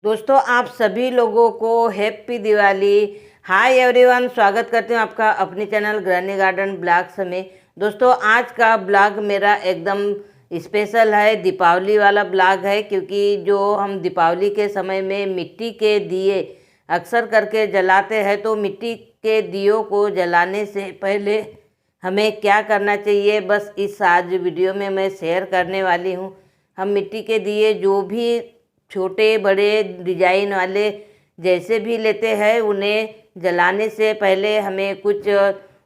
दोस्तों आप सभी लोगों को हैप्पी दिवाली। हाय एवरीवन, स्वागत करती हूँ आपका अपनी चैनल ग्रैनी गार्डन ब्लॉग्स में। दोस्तों आज का ब्लॉग मेरा एकदम स्पेशल है, दीपावली वाला ब्लॉग है, क्योंकि जो हम दीपावली के समय में मिट्टी के दिए अक्सर करके जलाते हैं, तो मिट्टी के दियों को जलाने से पहले हमें क्या करना चाहिए, बस इस आज वीडियो में मैं शेयर करने वाली हूँ। हम मिट्टी के दिए जो भी छोटे बड़े डिजाइन वाले जैसे भी लेते हैं, उन्हें जलाने से पहले हमें कुछ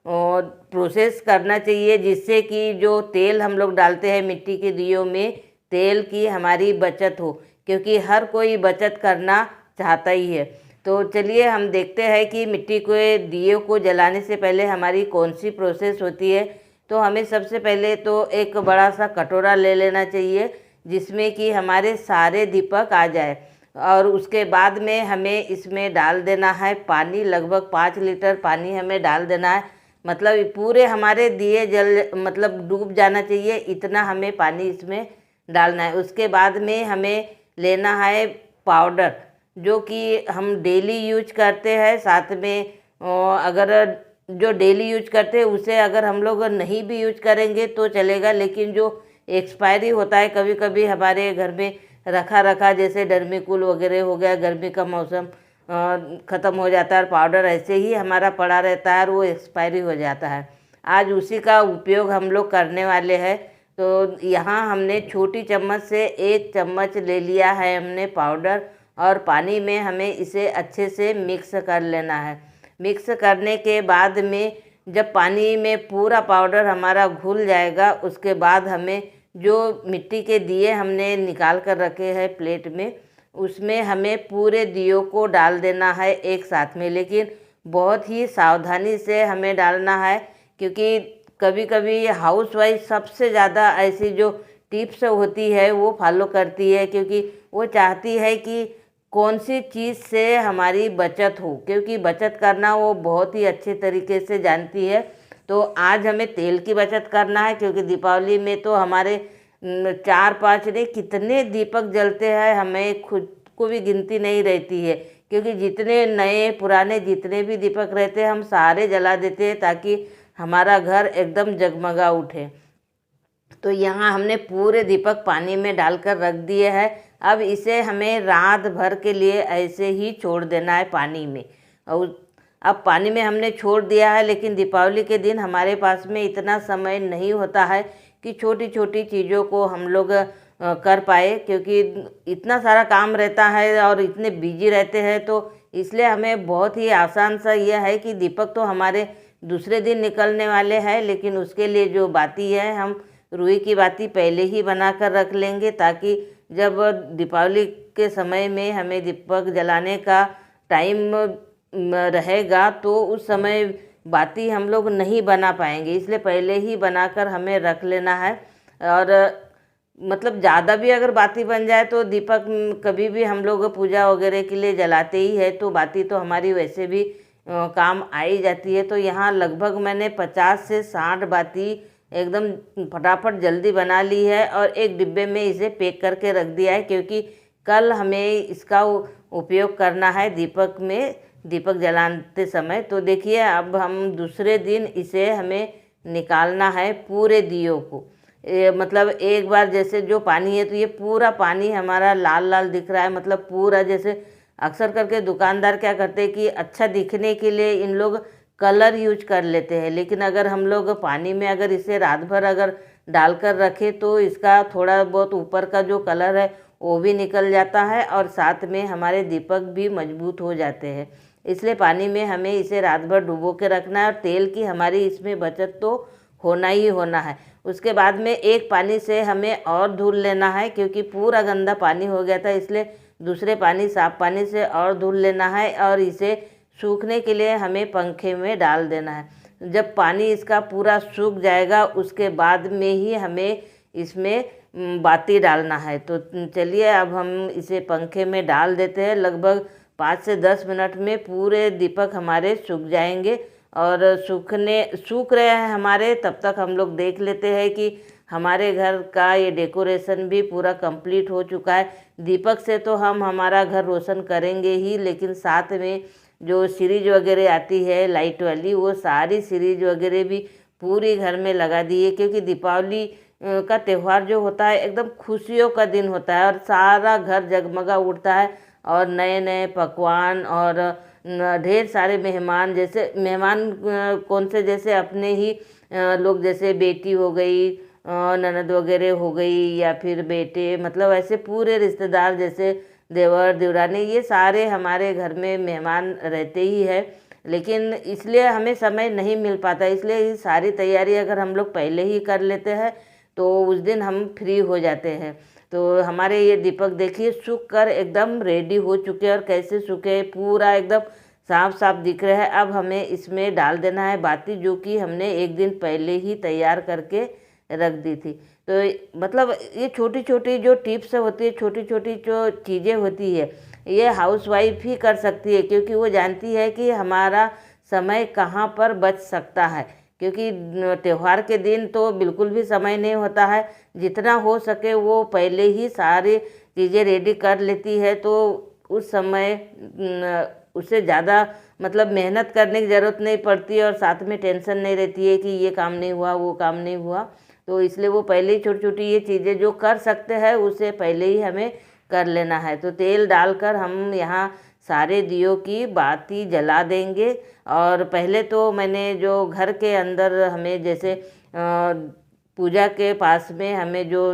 प्रोसेस करना चाहिए, जिससे कि जो तेल हम लोग डालते हैं मिट्टी के दियों में, तेल की हमारी बचत हो, क्योंकि हर कोई बचत करना चाहता ही है। तो चलिए हम देखते हैं कि मिट्टी के दिए को जलाने से पहले हमारी कौन सी प्रोसेस होती है। तो हमें सबसे पहले तो एक बड़ा सा कटोरा ले लेना चाहिए, जिसमें कि हमारे सारे दीपक आ जाए, और उसके बाद में हमें इसमें डाल देना है पानी। लगभग 5 लीटर पानी हमें डाल देना है, मतलब पूरे हमारे दिए जल मतलब डूब जाना चाहिए, इतना हमें पानी इसमें डालना है। उसके बाद में हमें लेना है पाउडर, जो कि हम डेली यूज करते हैं। साथ में अगर जो डेली यूज करते हैं उसे अगर हम लोग नहीं भी यूज करेंगे तो चलेगा, लेकिन जो एक्सपायरी होता है कभी कभी हमारे घर में रखा रखा, जैसे डर्मीकूल वगैरह हो गया, गर्मी का मौसम ख़त्म हो जाता है और पाउडर ऐसे ही हमारा पड़ा रहता है और वो एक्सपायरी हो जाता है। आज उसी का उपयोग हम लोग करने वाले हैं। तो यहाँ हमने छोटी चम्मच से 1 चम्मच ले लिया है हमने पाउडर, और पानी में हमें इसे अच्छे से मिक्स कर लेना है। मिक्स करने के बाद में जब पानी में पूरा पाउडर हमारा घुल जाएगा, उसके बाद हमें जो मिट्टी के दिए हमने निकाल कर रखे हैं प्लेट में, उसमें हमें पूरे दियों को डाल देना है एक साथ में, लेकिन बहुत ही सावधानी से हमें डालना है, क्योंकि कभी कभी हाउसवाइफ सबसे ज़्यादा ऐसी जो टिप्स होती है वो फॉलो करती है, क्योंकि वो चाहती है कि कौन सी चीज़ से हमारी बचत हो, क्योंकि बचत करना वो बहुत ही अच्छे तरीके से जानती है। तो आज हमें तेल की बचत करना है, क्योंकि दीपावली में तो हमारे 4-5 नहीं कितने दीपक जलते हैं, हमें खुद को भी गिनती नहीं रहती है, क्योंकि जितने नए पुराने जितने भी दीपक रहते हैं हम सारे जला देते हैं, ताकि हमारा घर एकदम जगमगा उठे। तो यहाँ हमने पूरे दीपक पानी में डालकर रख दिए हैं। अब इसे हमें रात भर के लिए ऐसे ही छोड़ देना है पानी में। और अब पानी में हमने छोड़ दिया है, लेकिन दीपावली के दिन हमारे पास में इतना समय नहीं होता है कि छोटी छोटी चीज़ों को हम लोग कर पाए, क्योंकि इतना सारा काम रहता है और इतने बिजी रहते हैं। तो इसलिए हमें बहुत ही आसान सा यह है कि दीपक तो हमारे दूसरे दिन निकलने वाले हैं, लेकिन उसके लिए जो बाती है हम रुई की बाती पहले ही बना कर रख लेंगे, ताकि जब दीपावली के समय में हमें दीपक जलाने का टाइम रहेगा तो उस समय बाती हम लोग नहीं बना पाएंगे, इसलिए पहले ही बनाकर हमें रख लेना है। और मतलब ज़्यादा भी अगर बाती बन जाए तो दीपक कभी भी हम लोग पूजा वगैरह के लिए जलाते ही है, तो बाती तो हमारी वैसे भी काम आई जाती है। तो यहाँ लगभग मैंने 50 से 60 बाती एकदम फटाफट जल्दी बना ली है, और एक डिब्बे में इसे पैक करके रख दिया है, क्योंकि कल हमें इसका उपयोग करना है दीपक में, दीपक जलाते समय। तो देखिए अब हम दूसरे दिन इसे हमें निकालना है पूरे दियों को। मतलब एक बार जैसे जो पानी है, तो ये पूरा पानी हमारा लाल लाल दिख रहा है, मतलब पूरा जैसे अक्सर करके दुकानदार क्या करते हैं कि अच्छा दिखने के लिए इन लोग कलर यूज कर लेते हैं, लेकिन अगर हम लोग पानी में अगर इसे रात भर अगर डालकर रखें तो इसका थोड़ा बहुत ऊपर का जो कलर है वो भी निकल जाता है, और साथ में हमारे दीपक भी मजबूत हो जाते हैं। इसलिए पानी में हमें इसे रात भर डुबो के रखना है, और तेल की हमारी इसमें बचत तो होना ही होना है। उसके बाद में एक पानी से हमें और धुल लेना है, क्योंकि पूरा गंदा पानी हो गया था, इसलिए दूसरे पानी साफ पानी से और धुल लेना है, और इसे सूखने के लिए हमें पंखे में डाल देना है। जब पानी इसका पूरा सूख जाएगा उसके बाद में ही हमें इसमें बाती डालना है। तो चलिए अब हम इसे पंखे में डाल देते हैं। लगभग 5 से 10 मिनट में पूरे दीपक हमारे सूख जाएंगे, और सूख रहे हैं हमारे, तब तक हम लोग देख लेते हैं कि हमारे घर का ये डेकोरेशन भी पूरा कंप्लीट हो चुका है। दीपक से तो हम हमारा घर रोशन करेंगे ही, लेकिन साथ में जो सीरीज वगैरह आती है लाइट वाली, वो सारी सीरीज वगैरह भी पूरी घर में लगा दी है। क्योंकि दीपावली का त्यौहार जो होता है एकदम खुशियों का दिन होता है और सारा घर जगमगा उठता है और नए नए पकवान और ढेर सारे मेहमान, जैसे मेहमान कौन से, जैसे अपने ही लोग, जैसे बेटी हो गई, ननद वगैरह हो गई, या फिर बेटे, मतलब ऐसे पूरे रिश्तेदार जैसे देवर देवरानी, ये सारे हमारे घर में मेहमान रहते ही है। लेकिन इसलिए हमें समय नहीं मिल पाता, इसलिए ये सारी तैयारी अगर हम लोग पहले ही कर लेते हैं तो उस दिन हम फ्री हो जाते हैं। तो हमारे ये दीपक देखिए सूख कर एकदम रेडी हो चुके हैं, और कैसे सूखे, पूरा एकदम साफ साफ दिख रहा है। अब हमें इसमें डाल देना है बाती, जो कि हमने एक दिन पहले ही तैयार करके रख दी थी। तो मतलब ये छोटी छोटी जो टिप्स होती है, छोटी छोटी जो चीज़ें होती है, ये हाउसवाइफ ही कर सकती है, क्योंकि वो जानती है कि हमारा समय कहाँ पर बच सकता है। क्योंकि त्यौहार के दिन तो बिल्कुल भी समय नहीं होता है, जितना हो सके वो पहले ही सारी चीज़ें रेडी कर लेती है, तो उस समय उससे ज़्यादा मतलब मेहनत करने की ज़रूरत नहीं पड़ती, और साथ में टेंशन नहीं रहती है कि ये काम नहीं हुआ, वो काम नहीं हुआ। तो इसलिए वो पहले ही छोटी छोटी ये चीज़ें जो कर सकते हैं उसे पहले ही हमें कर लेना है। तो तेल डालकर हम यहाँ सारे दियों की बाती जला देंगे। और पहले तो मैंने जो घर के अंदर हमें जैसे पूजा के पास में हमें जो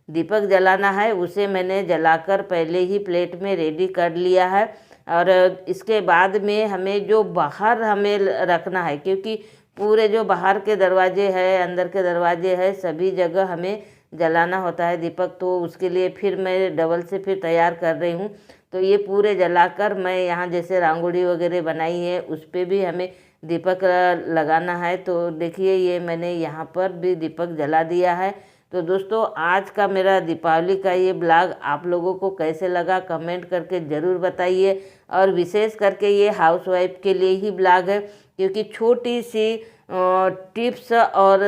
दीपक जलाना है उसे मैंने जलाकर पहले ही प्लेट में रेडी कर लिया है। और इसके बाद में हमें जो बाहर हमें रखना है, क्योंकि पूरे जो बाहर के दरवाजे हैं, अंदर के दरवाजे हैं, सभी जगह हमें जलाना होता है दीपक। तो उसके लिए फिर मैं डबल से फिर तैयार कर रही हूँ। तो ये पूरे जलाकर मैं यहाँ जैसे रंगोली वगैरह बनाई है उस पर भी हमें दीपक लगाना है। तो देखिए ये मैंने यहाँ पर भी दीपक जला दिया है। तो दोस्तों आज का मेरा दीपावली का ये ब्लॉग आप लोगों को कैसे लगा कमेंट करके ज़रूर बताइए। और विशेष करके ये हाउसवाइफ के लिए ही ब्लॉग है, क्योंकि छोटी सी टिप्स और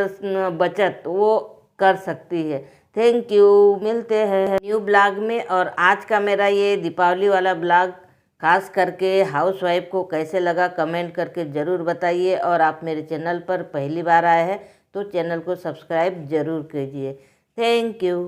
बचत वो कर सकती है। थैंक यू, मिलते हैं न्यू ब्लॉग में। और आज का मेरा ये दीपावली वाला ब्लॉग खास करके हाउसवाइफ को कैसे लगा कमेंट करके ज़रूर बताइए। और आप मेरे चैनल पर पहली बार आए हैं तो चैनल को सब्सक्राइब ज़रूर कीजिए। Thank you.